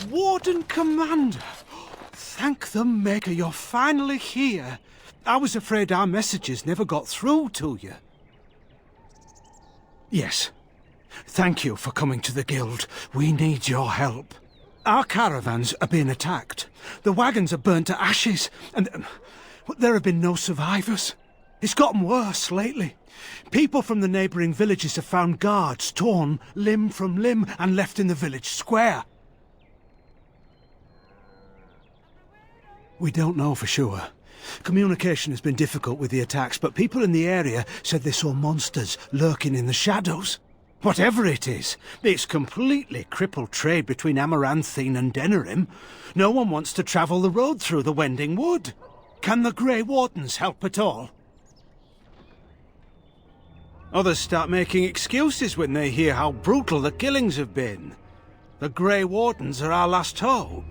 Warden Commander! Thank the Maker you're finally here. I was afraid our messages never got through to you. Yes. Thank you for coming to the Guild. We need your help. Our caravans are being attacked. The wagons are burnt to ashes, and there have been no survivors. It's gotten worse lately. People from the neighbouring villages have found guards torn limb from limb and left in the village square. We don't know for sure. Communication has been difficult with the attacks, but people in the area said they saw monsters lurking in the shadows. Whatever it is, it's completely crippled trade between Amaranthine and Denerim. No one wants to travel the road through the Wending Wood. Can the Grey Wardens help at all? Others start making excuses when they hear how brutal the killings have been. The Grey Wardens are our last hope.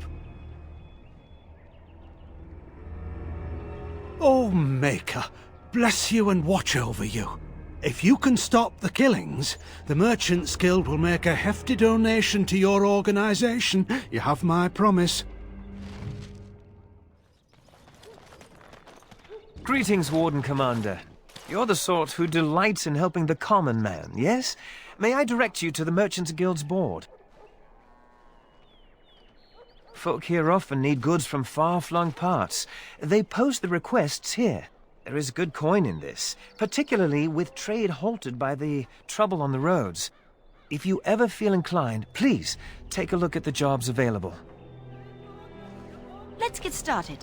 Oh, Maker, bless you and watch over you. If you can stop the killings, the Merchants Guild will make a hefty donation to your organisation. You have my promise. Greetings, Warden Commander. You're the sort who delights in helping the common man, yes? May I direct you to the Merchants Guild's board? Folk here often need goods from far-flung parts. They post the requests here. There is good coin in this, particularly with trade halted by the trouble on the roads. If you ever feel inclined, please take a look at the jobs available. Let's get started.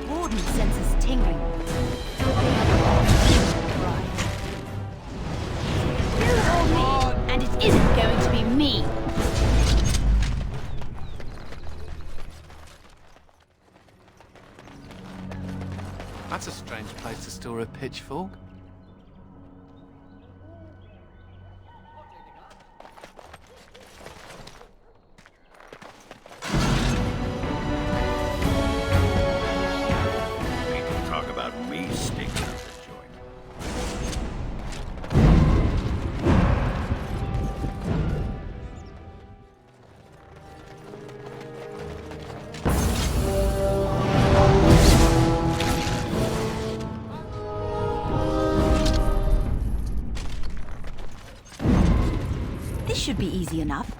Warden senses tingling. You or me, and it isn't going to be me. That's a strange place to store a pitchfork. Talk about me sticking up the joint. This should be easy enough.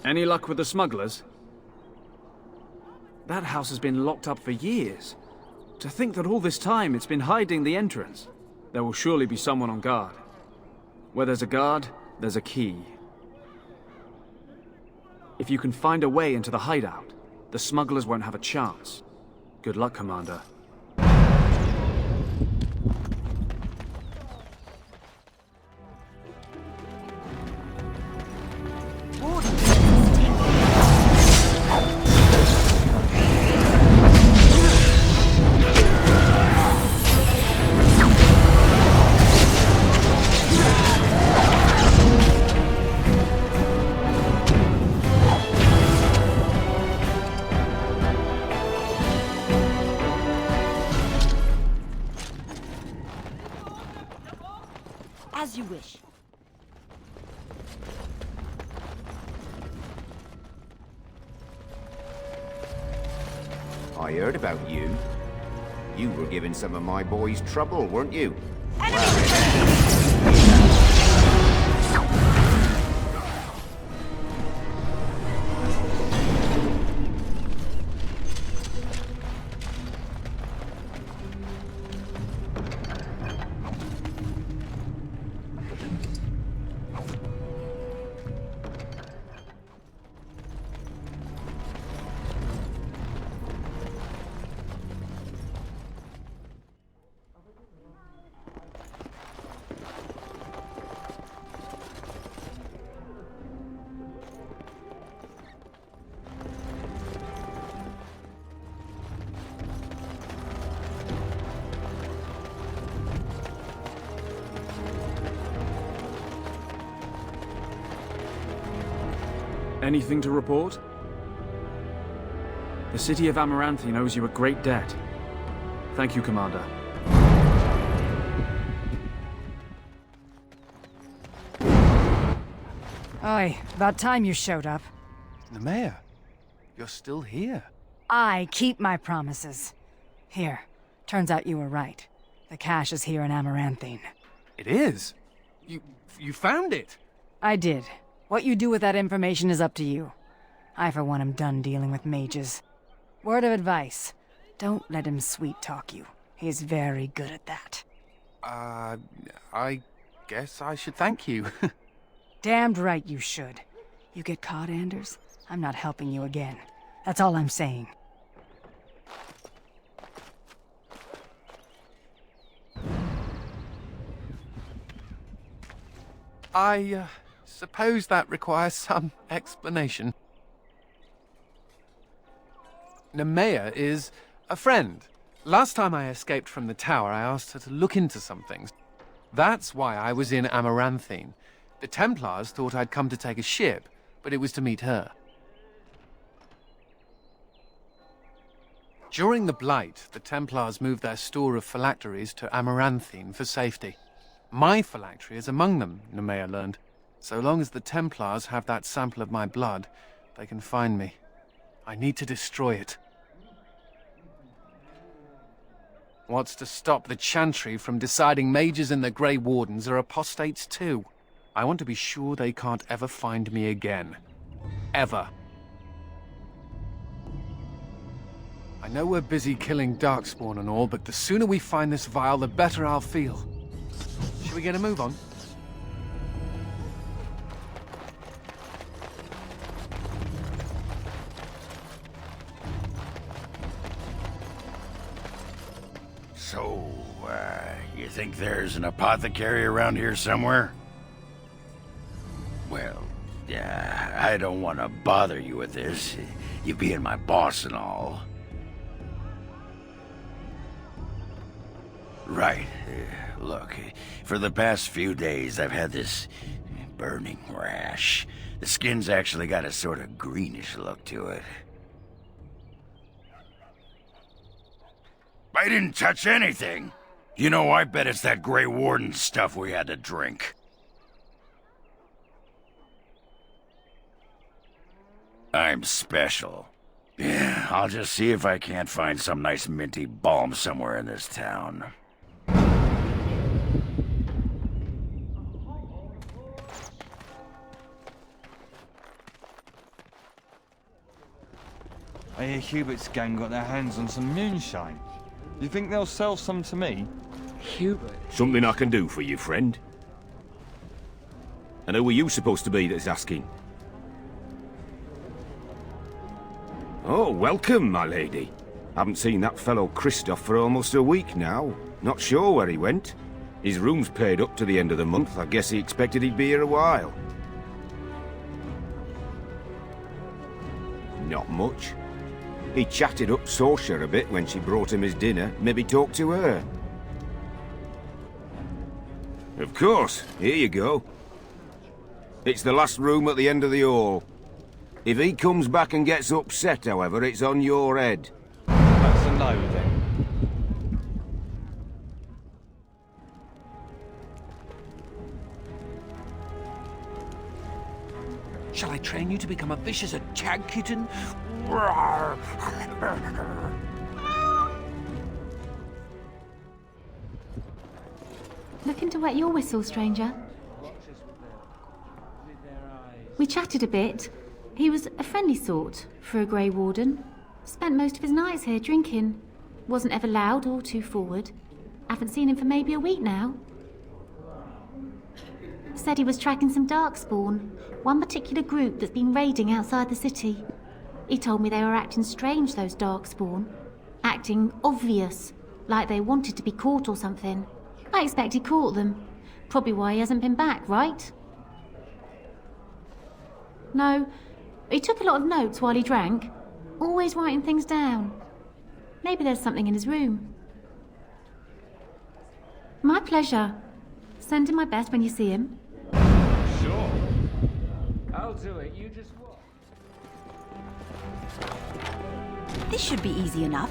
Any luck with the smugglers? That house has been locked up for years. To think that all this time it's been hiding the entrance. There will surely be someone on guard. Where there's a guard, there's a key. If you can find a way into the hideout, the smugglers won't have a chance. Good luck, Commander. Warden senses tingling. As you wish. I heard about you. You were giving some of my boys trouble, weren't you? Anything to report? The city of Amaranthine owes you a great debt. Thank you, Commander. Oi, about time you showed up. Nemea, you're still here. I keep my promises. Here, turns out you were right. The cache is here in Amaranthine. It is? You found it? I did. What you do with that information is up to you. I, for one, am done dealing with mages. Word of advice. Don't let him sweet-talk you. He's very good at that. I guess I should thank you. Damned right you should. You get caught, Anders? I'm not helping you again. That's all I'm saying. I suppose that requires some explanation. Nemea is a friend. Last time I escaped from the tower, I asked her to look into some things. That's why I was in Amaranthine. The Templars thought I'd come to take a ship, but it was to meet her. During the Blight, the Templars moved their store of phylacteries to Amaranthine for safety. My phylactery is among them, Nemea learned. So long as the Templars have that sample of my blood, they can find me. I need to destroy it. What's to stop the Chantry from deciding mages and the Grey Wardens are apostates too? I want to be sure they can't ever find me again. Ever. I know we're busy killing Darkspawn and all, but the sooner we find this vial, the better I'll feel. Should we get a move on? So, you think there's an apothecary around here somewhere? Well, yeah, I don't want to bother you with this, you being my boss and all. Right. Look, for the past few days I've had this burning rash. The skin's actually got a sort of greenish look to it. I didn't touch anything. You know, I bet it's that Grey Warden stuff we had to drink. I'm special. Yeah, I'll just see if I can't find some nice minty balm somewhere in this town. I hear Hubert's gang got their hands on some moonshine. You think they'll sell some to me? Hubert? Something I can do for you, friend. And who are you supposed to be that's asking? Oh, welcome, my lady. Haven't seen that fellow Christoph for almost a week now. Not sure where he went. His room's paid up to the end of the month. I guess he expected he'd be here a while. Not much. He chatted up Sorsha a bit when she brought him his dinner. Maybe talked to her. Of course. Here you go. It's the last room at the end of the hall. If he comes back and gets upset, however, it's on your head. That's a no, then. Shall I train you to become a vicious jag kitten? Looking to wet your whistle, stranger. We chatted a bit. He was a friendly sort for a Grey Warden. Spent most of his nights here drinking. Wasn't ever loud or too forward. Haven't seen him for maybe a week now. Said he was tracking some Darkspawn, one particular group that's been raiding outside the city. He told me they were acting strange, those Darkspawn. Acting obvious, like they wanted to be caught or something. I expect he caught them. Probably why he hasn't been back, right? No, he took a lot of notes while he drank. Always writing things down. Maybe there's something in his room. My pleasure. Send him my best when you see him. Sure. I'll do it. You just what? This should be easy enough.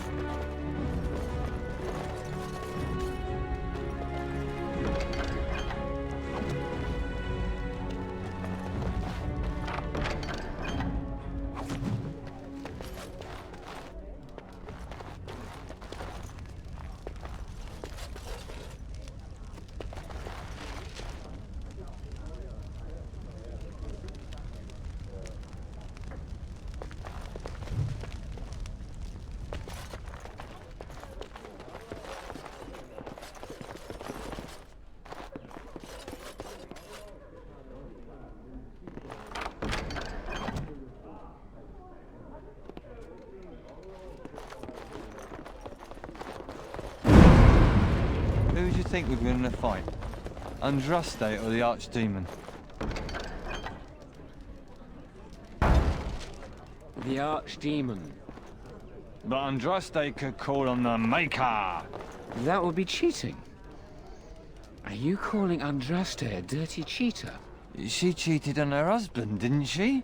Who do you think we're going to fight? Andraste or the Archdemon? The Archdemon. But Andraste could call on the Maker! That would be cheating. Are you calling Andraste a dirty cheater? She cheated on her husband, didn't she?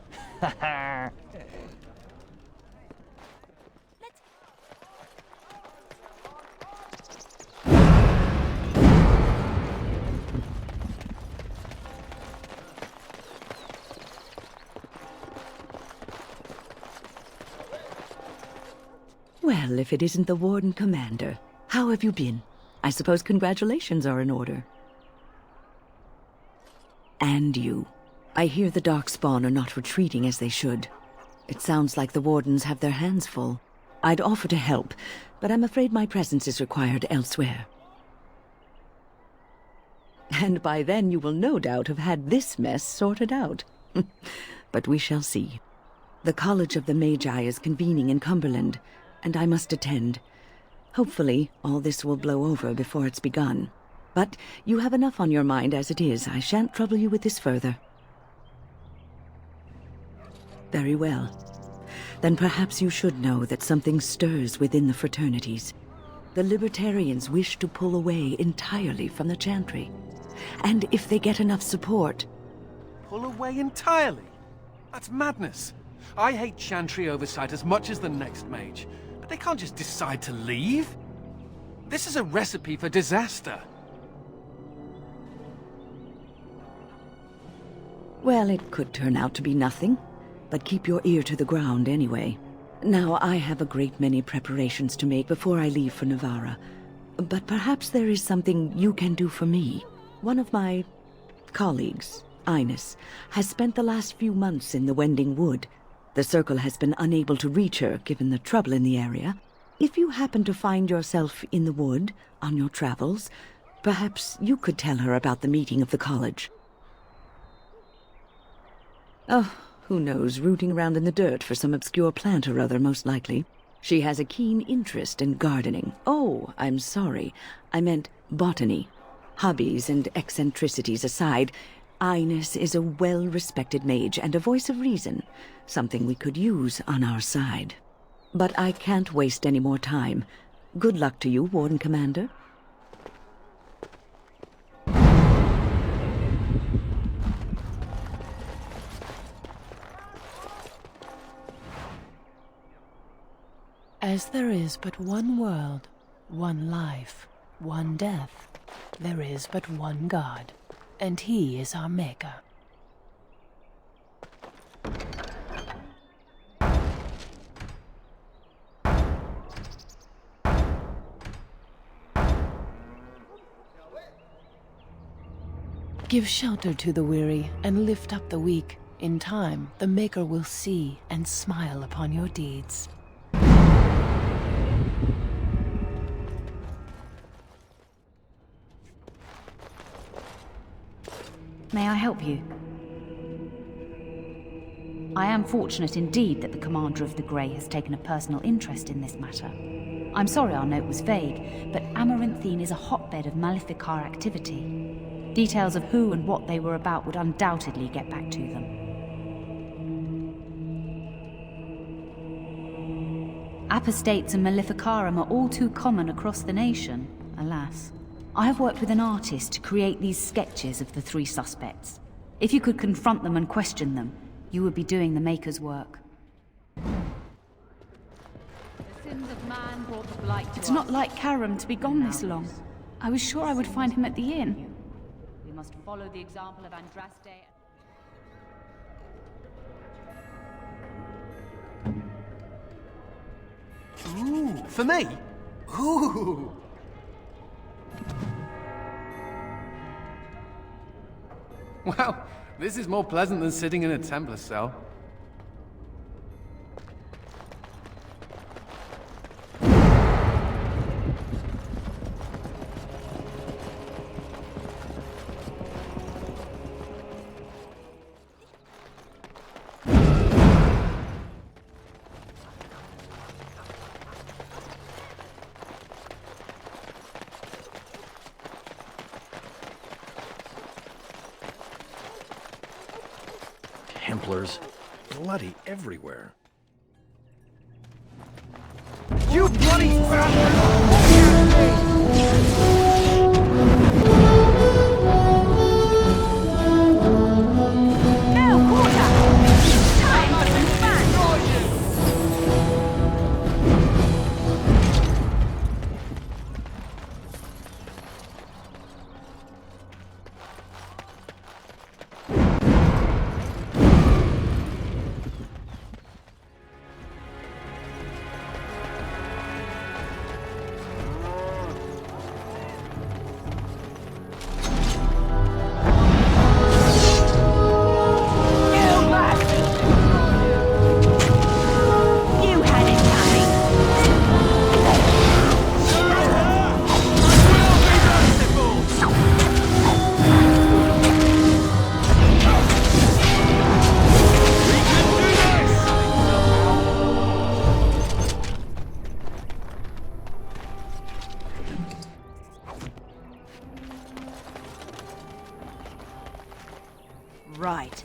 Well, if it isn't the Warden Commander, how have you been? I suppose congratulations are in order. And you. I hear the Darkspawn are not retreating as they should. It sounds like the Wardens have their hands full. I'd offer to help, but I'm afraid my presence is required elsewhere. And by then you will no doubt have had this mess sorted out. But we shall see. The College of the Magi is convening in Cumberland, and I must attend. Hopefully, all this will blow over before it's begun. But you have enough on your mind as it is. I shan't trouble you with this further. Very well. Then perhaps you should know that something stirs within the fraternities. The Libertarians wish to pull away entirely from the Chantry. And if they get enough support... Pull away entirely? That's madness. I hate Chantry oversight as much as the next mage. But they can't just decide to leave. This is a recipe for disaster. Well, it could turn out to be nothing. But keep your ear to the ground anyway. Now, I have a great many preparations to make before I leave for Navarra. But perhaps there is something you can do for me. One of my colleagues, Ines, has spent the last few months in the Wending Wood. The Circle has been unable to reach her, given the trouble in the area. If you happen to find yourself in the wood, on your travels, perhaps you could tell her about the meeting of the college. Oh, who knows, rooting around in the dirt for some obscure plant or other, most likely. She has a keen interest in gardening. Oh, I'm sorry. I meant botany. Hobbies and eccentricities aside, Ines is a well-respected mage and a voice of reason, something we could use on our side. But I can't waste any more time. Good luck to you, Warden Commander. As there is but one world, one life, one death, there is but one God, and He is our Maker. Give shelter to the weary and lift up the weak. In time, the Maker will see and smile upon your deeds. May I help you? I am fortunate indeed that the Commander of the Grey has taken a personal interest in this matter. I'm sorry our note was vague, but Amaranthine is a hotbed of Maleficar activity. Details of who and what they were about would undoubtedly get back to them. Apostates and Maleficarum are all too common across the nation, alas. I have worked with an artist to create these sketches of the three suspects. If you could confront them and question them, you would be doing the Maker's work. It's not like Karam to be gone this long. I was sure I would find him at the inn. We must follow the example of Andraste. Ooh, for me? Ooh! Well, this is more pleasant than sitting in a Templar cell. Templars. Bloody everywhere. You bloody bastard! Now, quarter! Time for some fun! Right.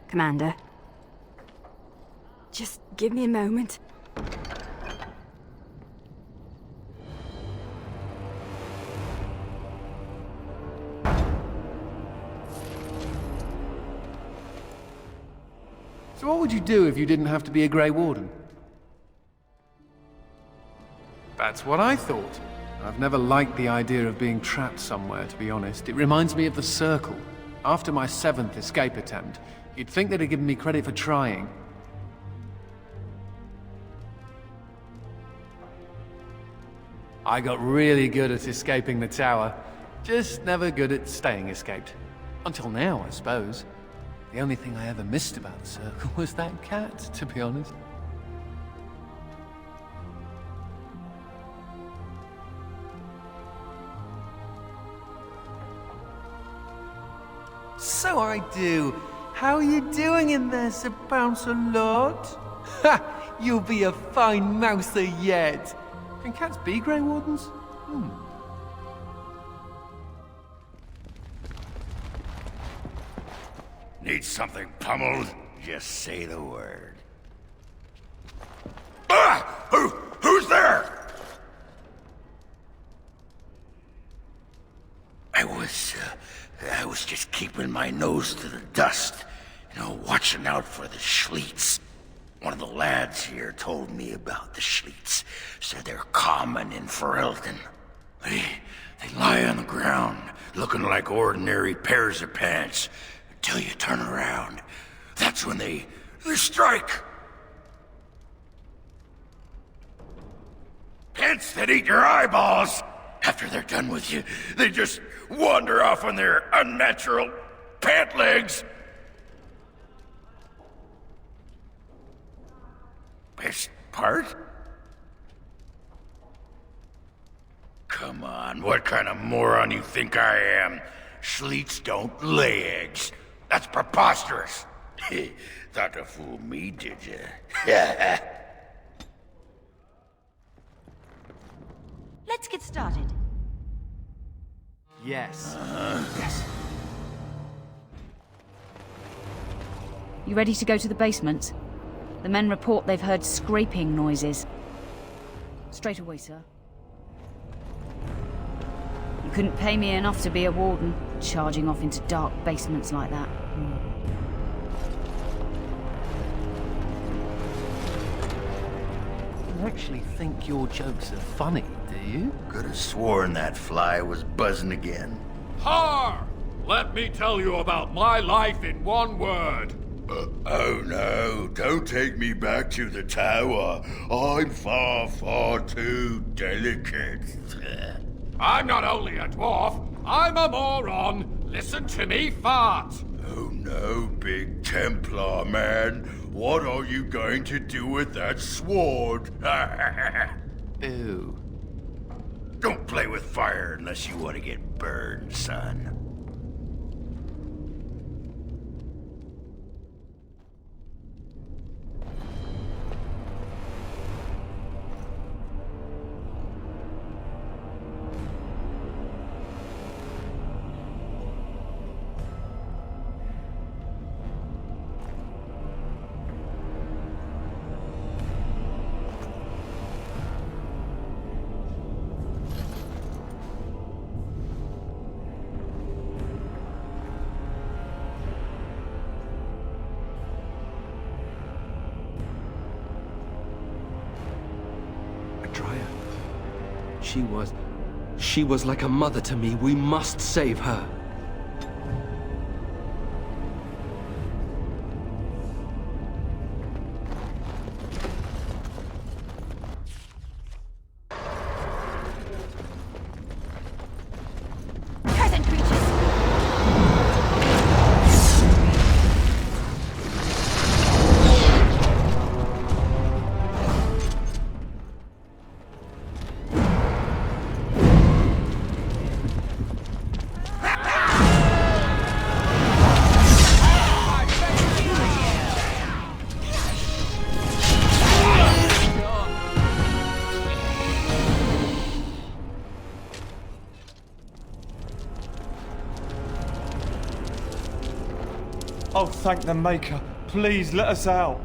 Commander. Just give me a moment. What would you do if you didn't have to be a Grey Warden? That's what I thought. I've never liked the idea of being trapped somewhere, to be honest. It reminds me of the Circle. After my 7th escape attempt, you'd think they'd have given me credit for trying. I got really good at escaping the tower. Just never good at staying escaped. Until now, I suppose. The only thing I ever missed about the Circle was that cat, to be honest. So I do. How are you doing in there, Sir Bouncer-Lord? Ha! You'll be a fine mouser yet. Can cats be Grey Wardens? Need something pummeled? Just say the word. Ah! Who's there? I was just keeping my nose to the dust, watching out for the Schliets. One of the lads here told me about the Schliets. Said they're common in Ferelden. They lie on the ground, looking like ordinary pairs of pants, until you turn around. That's when they strike. Pants that eat your eyeballs. After they're done with you, they just wander off on their unnatural pant legs. Best part? Come on, what kind of moron you think I am? Schliets don't lay eggs. That's preposterous. Thought to fool me, did you? Let's get started. Yes. Yes. You ready to go to the basement? The men report they've heard scraping noises. Straight away, sir. You couldn't pay me enough to be a warden, charging off into dark basements like that. You actually think your jokes are funny, do you? Could have sworn that fly was buzzing again. Har! Let me tell you about my life in one word. Oh no, don't take me back to the tower. I'm far, far too delicate. I'm not only a dwarf, I'm a moron. Listen to me fart. Oh no, Big Templar man. What are you going to do with that sword? Boo. Don't play with fire unless you want to get burned, son. She was like a mother to me. We must save her. Peasant creatures! Oh, thank the Maker. Please let us out.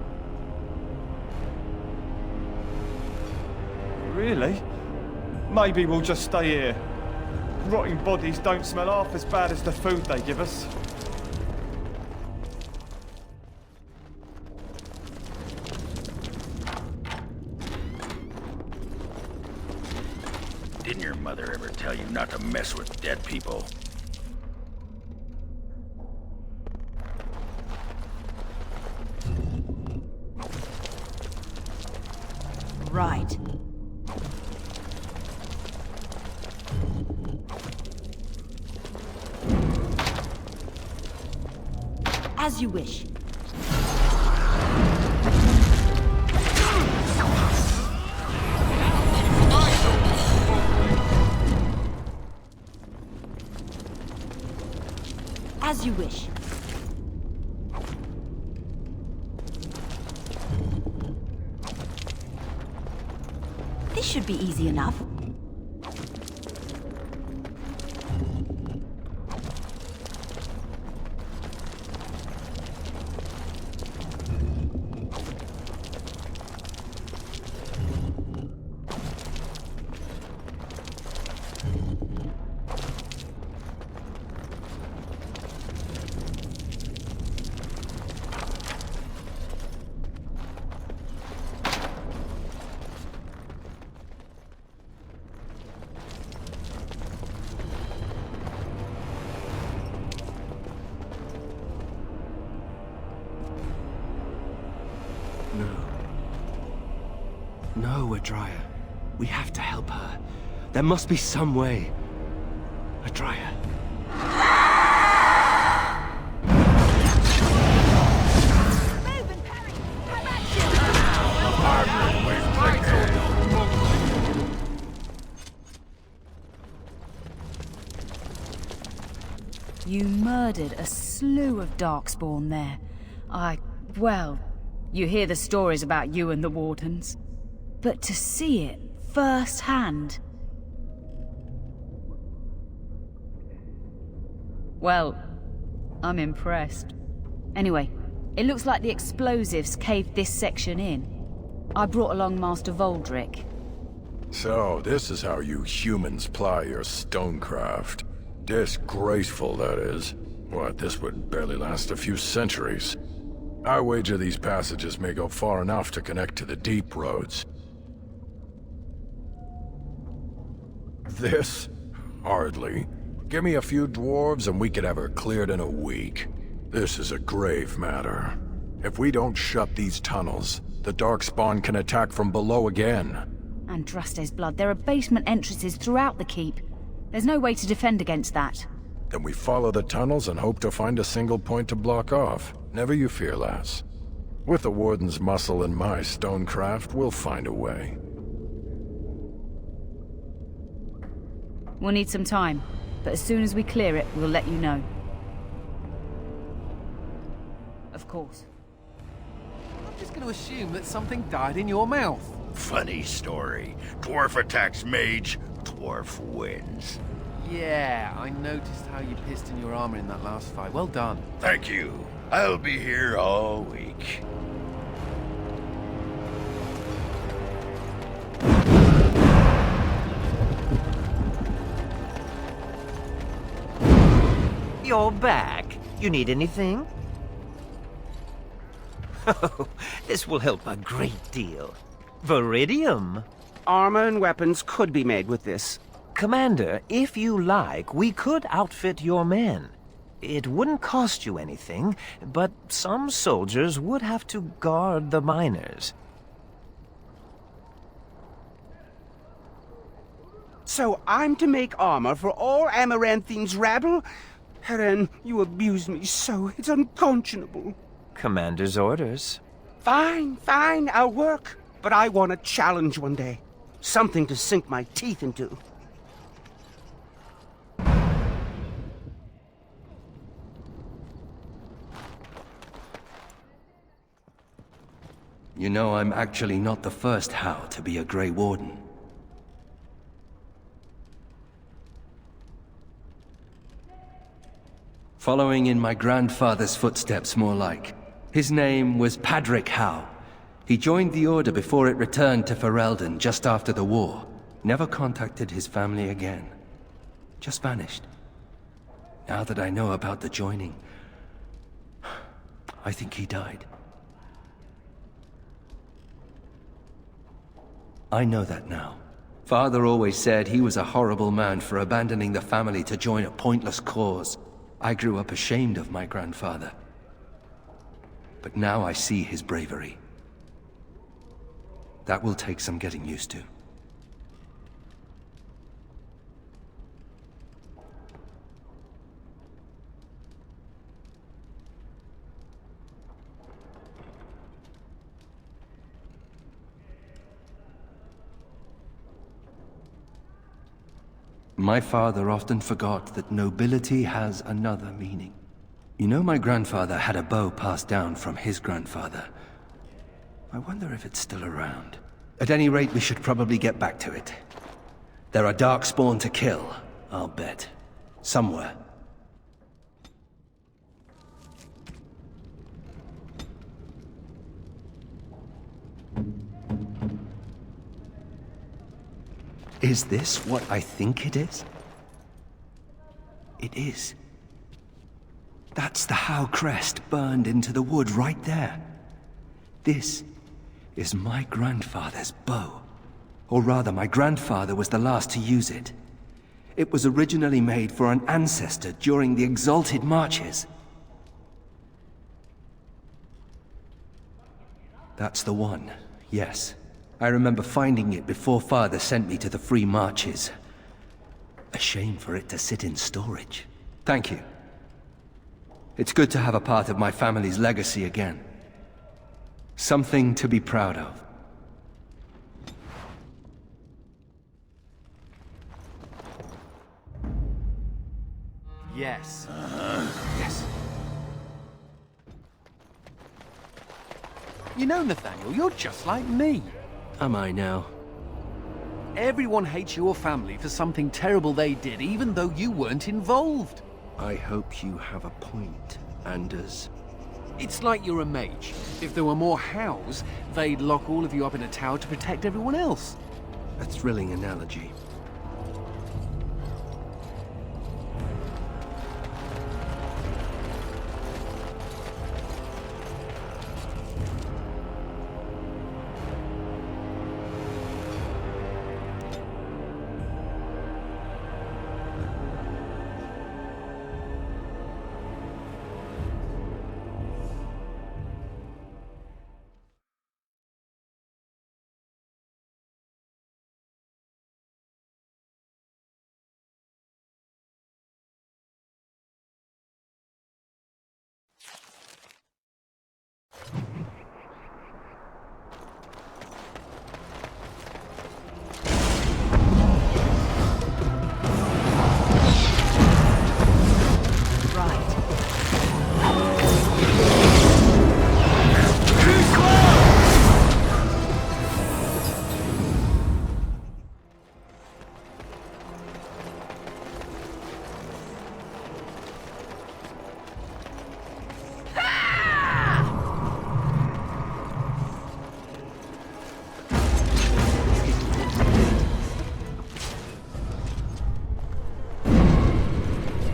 Really? Maybe we'll just stay here. Rotting bodies don't smell half as bad as the food they give us. Didn't your mother ever tell you not to mess with dead people? Right. As you wish. As you wish. This should be easy enough. No, Adria. We have to help her. There must be some way. Adria. You murdered a slew of Darkspawn there. Well, you hear the stories about you and the Wardens. But to see it firsthand... Well, I'm impressed. Anyway, it looks like the explosives caved this section in. I brought along Master Voldrick. So, this is how you humans ply your stonecraft. Disgraceful, that is. What, this would barely last a few centuries. I wager these passages may go far enough to connect to the deep roads. This? Hardly. Give me a few dwarves and we could have her cleared in a week. This is a grave matter. If we don't shut these tunnels, the Darkspawn can attack from below again. Andraste's blood. There are basement entrances throughout the keep. There's no way to defend against that. Then we follow the tunnels and hope to find a single point to block off. Never you fear, lass. With the Warden's muscle and my stonecraft, we'll find a way. We'll need some time, but as soon as we clear it, we'll let you know. Of course. I'm just going to assume that something died in your mouth. Funny story. Dwarf attacks mage, dwarf wins. Yeah, I noticed how you pissed in your armor in that last fight. Well done. Thank you. I'll be here all week. You're back. You need anything? Oh, this will help a great deal. Viridium. Armor and weapons could be made with this. Commander, if you like, we could outfit your men. It wouldn't cost you anything, but some soldiers would have to guard the miners. So I'm to make armor for all Amaranthine's rabble? Heren, you abuse me so, it's unconscionable. Commander's orders. Fine, I'll work. But I want a challenge one day. Something to sink my teeth into. You know, I'm actually not the first How to be a Grey Warden. Following in my grandfather's footsteps, more like. His name was Padric Howe. He joined the Order before it returned to Ferelden just after the war. Never contacted his family again. Just vanished. Now that I know about the joining, I think he died. I know that now. Father always said he was a horrible man for abandoning the family to join a pointless cause. I grew up ashamed of my grandfather. But now I see his bravery. That will take some getting used to. My father often forgot that nobility has another meaning. You know, my grandfather had a bow passed down from his grandfather. I wonder if it's still around. At any rate, we should probably get back to it. There are darkspawn to kill, I'll bet. Somewhere. Is this what I think it is? It is. That's the Howe crest burned into the wood right there. This is my grandfather's bow. Or rather, my grandfather was the last to use it. It was originally made for an ancestor during the Exalted Marches. That's the one, yes. I remember finding it before Father sent me to the Free Marches. A shame for it to sit in storage. Thank you. It's good to have a part of my family's legacy again. Something to be proud of. Yes. Yes. You know, Nathaniel, you're just like me. Am I now? Everyone hates your family for something terrible they did, even though you weren't involved. I hope you have a point, Anders. It's like you're a mage. If there were more Hows, they'd lock all of you up in a tower to protect everyone else. A thrilling analogy.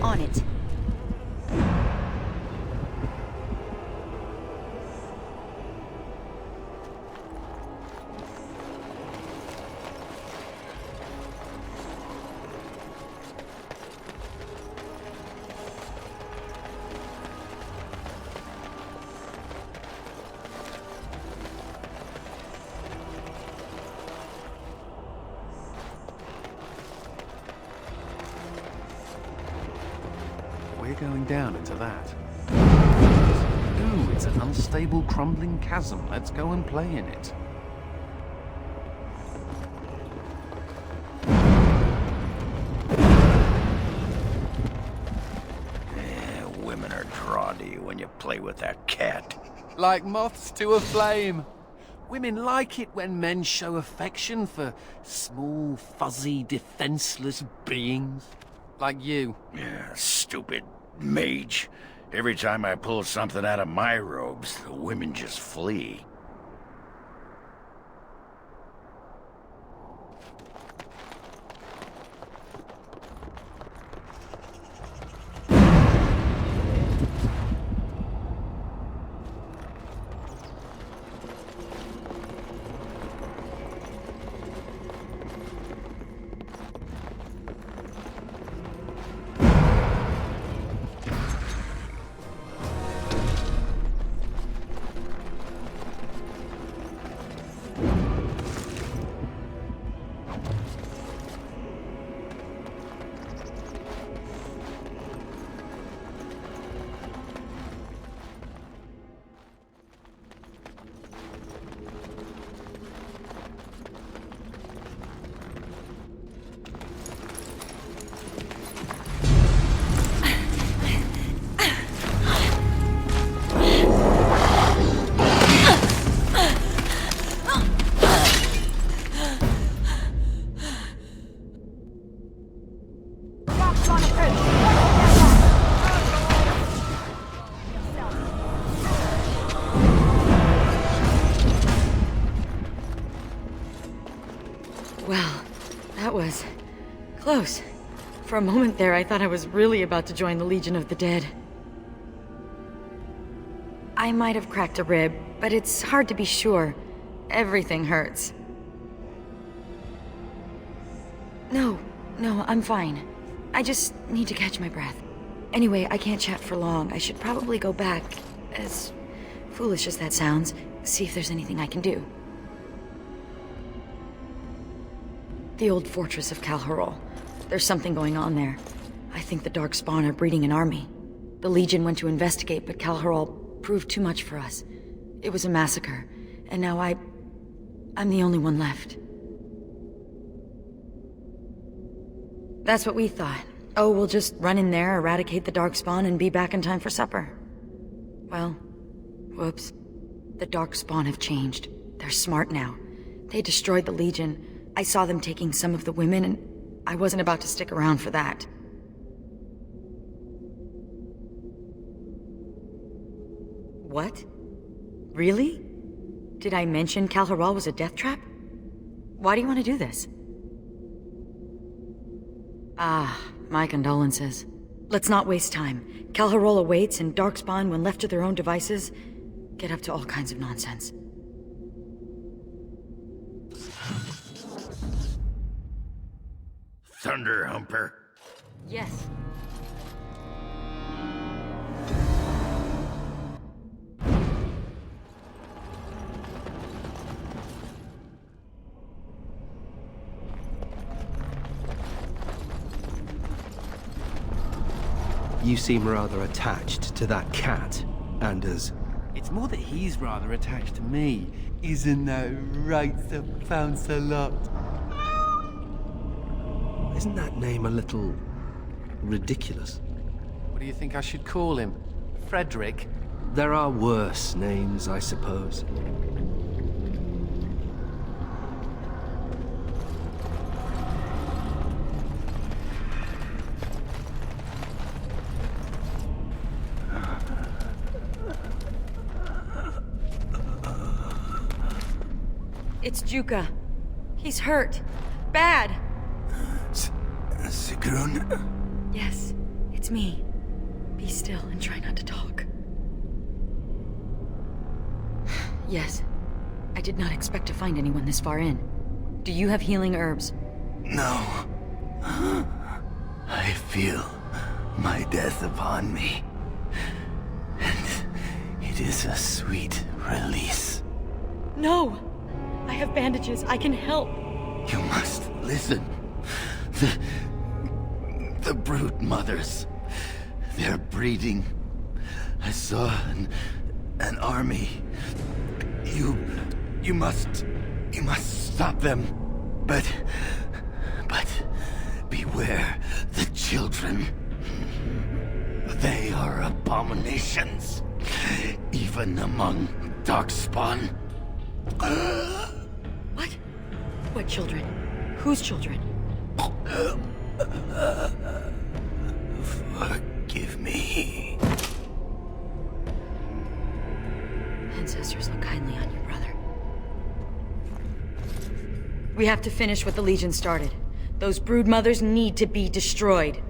On it. We're going down into that. Ooh, it's an unstable, crumbling chasm. Let's go and play in it. Women are drawn to you when you play with that cat. Like moths to a flame. Women like it when men show affection for small, fuzzy, defenseless beings. Like you. Yeah, stupid mage. Every time I pull something out of my robes, the women just flee. That was close. For a moment there, I thought I was really about to join the Legion of the Dead. I might have cracked a rib, but it's hard to be sure. Everything hurts. No, I'm fine. I just need to catch my breath. Anyway, I can't chat for long. I should probably go back, as foolish as that sounds, see if there's anything I can do. The old fortress of Calharol. There's something going on there. I think the Darkspawn are breeding an army. The Legion went to investigate, but Calharol proved too much for us. It was a massacre, and now I'm the only one left. That's what we thought. Oh, we'll just run in there, eradicate the Darkspawn, and be back in time for supper. Well, whoops. The Darkspawn have changed. They're smart now. They destroyed the Legion. I saw them taking some of the women, and I wasn't about to stick around for that. What? Really? Did I mention Calharol was a death trap? Why do you want to do this? Ah, my condolences. Let's not waste time. Calharol awaits, and Darkspawn, when left to their own devices, get up to all kinds of nonsense. Thunder Humper. Yes. You seem rather attached to that cat, Anders. It's more that he's rather attached to me. Isn't that right, Sir Pounce-a-Lot? Isn't that name a little ridiculous? What do you think I should call him? Frederick? There are worse names, I suppose. It's Juka. He's hurt. Bad. Sigrun? Yes, it's me. Be still and try not to talk. Yes. I did not expect to find anyone this far in. Do you have healing herbs? No. I feel my death upon me. And it is a sweet release. No! I have bandages. I can help. You must listen. The brood mothers. They're breeding. I saw an army. You must stop them. But beware the children. They are abominations, even among Darkspawn. What? What children? Whose children? Forgive me. Ancestors look kindly on you, brother. We have to finish what the Legion started. Those brood mothers need to be destroyed.